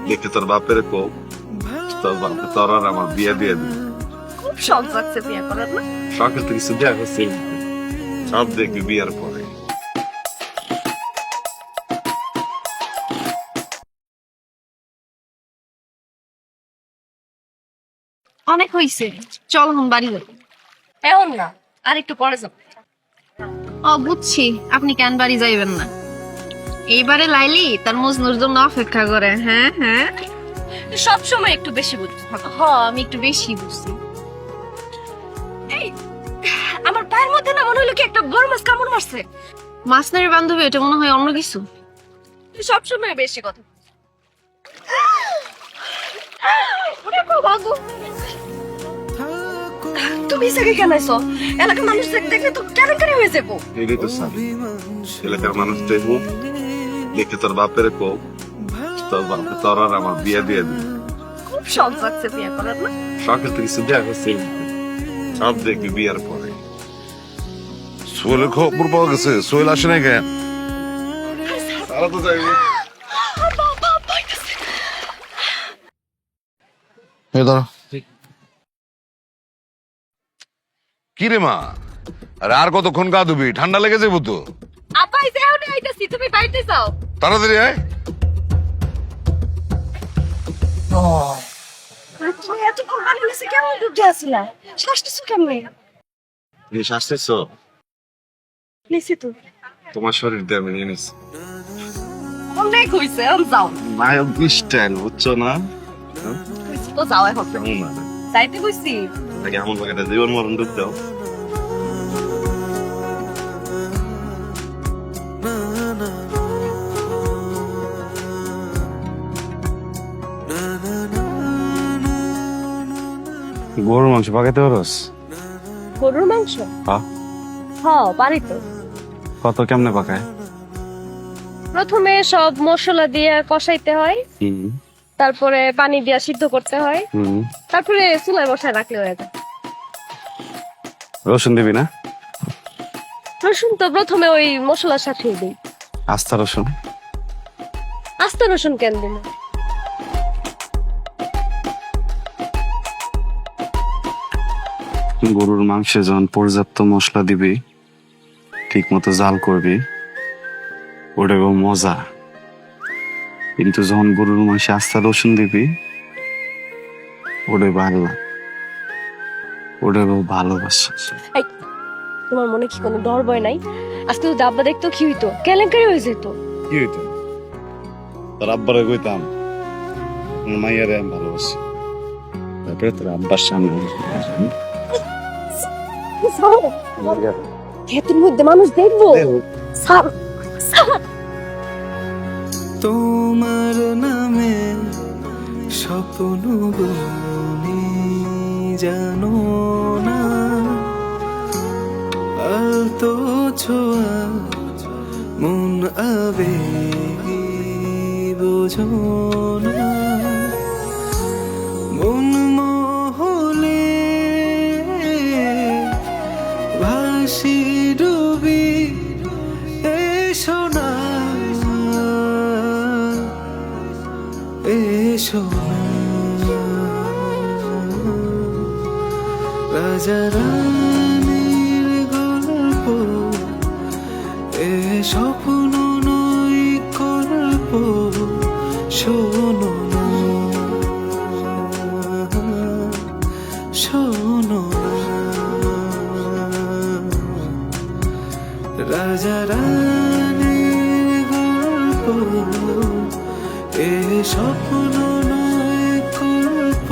দেখে তোর বাপের কো তোর বাপে তোর আর আমার বিয়ে দিয়ে দিবি। খুব শখ লাগছে বিয়ে করার না? শখের তো কিছু দেয়া করছে, সব দেখবি বিয়ের পরে। অনেক হইছে, চল এখন বাড়ি যাবো। এখন না, আর একটু পরে যাবো। ও বুঝছি, আপনি কেন বাড়ি যাইবেন না। এইবারে লাইলি তার মজনুর জন্য অপেক্ষা করে। হ্যাঁ হ্যাঁ, সব সময় একটু বেশি বুঝছি। হ্যাঁ, আমি একটু বেশি বুঝছি। এই, আমার পায়ের মধ্যে না মনে হলো কি একটা বড় মাছ কামড় মারছে। মাছ নারী বান্ধবী, এটা মনে হয় অন্য কিছু। সব সময় বেশি কথা। তুমি সাকে কেন আইছো? এলাকার মানুষ দেখলে তো কেন হয়ে যাবো। এটাই তো স্বামী, এলাকার মানুষ দেখবো দেখে তোর বাপের কো তোর বাপে তোর আর আমার বিয়ে দিয়ে দিবি। খুব শখ লাগছে বিয়ে করার না? শখের তো কিছু দেয়া করছে, সব দেখবি বিয়ের পরে। সোহেলের খবর পাওয়া গেছে? সোহেল আসে নাই কেন? তারা তো যাইবি। এই ধরো। কি রে মা, আরে আর কতক্ষণ গা ধুবি? ঠান্ডা লেগে যাবো তো। আপা এই যাও না, আইতাছি, তুমি বাইরে যাও। তাড়াতাড়ি আয়। তুমি এতক্ষণ পানি নিচে কেমন ডুবতে আসলা? শ্বাসটা কেমনে? শ্বাস নিচ্ছ? নিচে তো তোমার শরীর দিয়ে আমি নিয়ে নিচ্ছি। অনেক হইছে, এখন যাও। নায়ক স্টাইল বুঝছো না? তো যাও এখন। কেমন না যাইতে কইছি। নাকি এমন একটা জীবন মরণ ডুব দাও। গরুর মাংস পাকাইতে পারোস? গরুর মাংস? হ্যাঁ। হ্যাঁ, পারি তো। কত কেমনে পাকায়? প্রথমে সব মশলা দিয়ে কষাইতে হয়, তারপরে পানি দিয়ে সিদ্ধ করতে হয়, তারপরে চুলায় বসায় রাখলে হয়ে যায়। রসুন দিবি না? রসুন তো প্রথমে ওই মশলার সাথে দিই। আস্তা রসুন? আস্ত রসুন কেন দিন? গরুর মাংসে যখন পর্যাপ্ত মশলা দিবি, ঠিক মতো জাল করবি, ওটা মজা। কিন্তু যখন গরুর মাংসে আস্তা রসুন দিবি, ওটা ভালো লাগে, ওটা ভালোবাসা। তোমার মনে কি কোনো ডর ভয় নাই? আজকে তো ডাব্বা দেখতো কি হইতো, কেলেঙ্কারি হয়ে যেত। কি হইতো? তোর আব্বারে কইতাম মাইয়ারে আমি ভালোবাসি, তারপরে তোর আব্বার সামনে ক্ষেতের মধ্যে মানুষ দেখবো। তোমার নামে স্বপ্ন বুনি জানো না, আলতো ছোঁয়া মন আবেগী বোঝো না, মন মহলে ভাসি ডুবি এসো না, এসো না, রাজা রানীর গল্প এ স্বপ্ন নয় গল্প, শোনো না, শোনো না, রাজা রানীর গল্প এ স্বপ্ন নয় গল্প,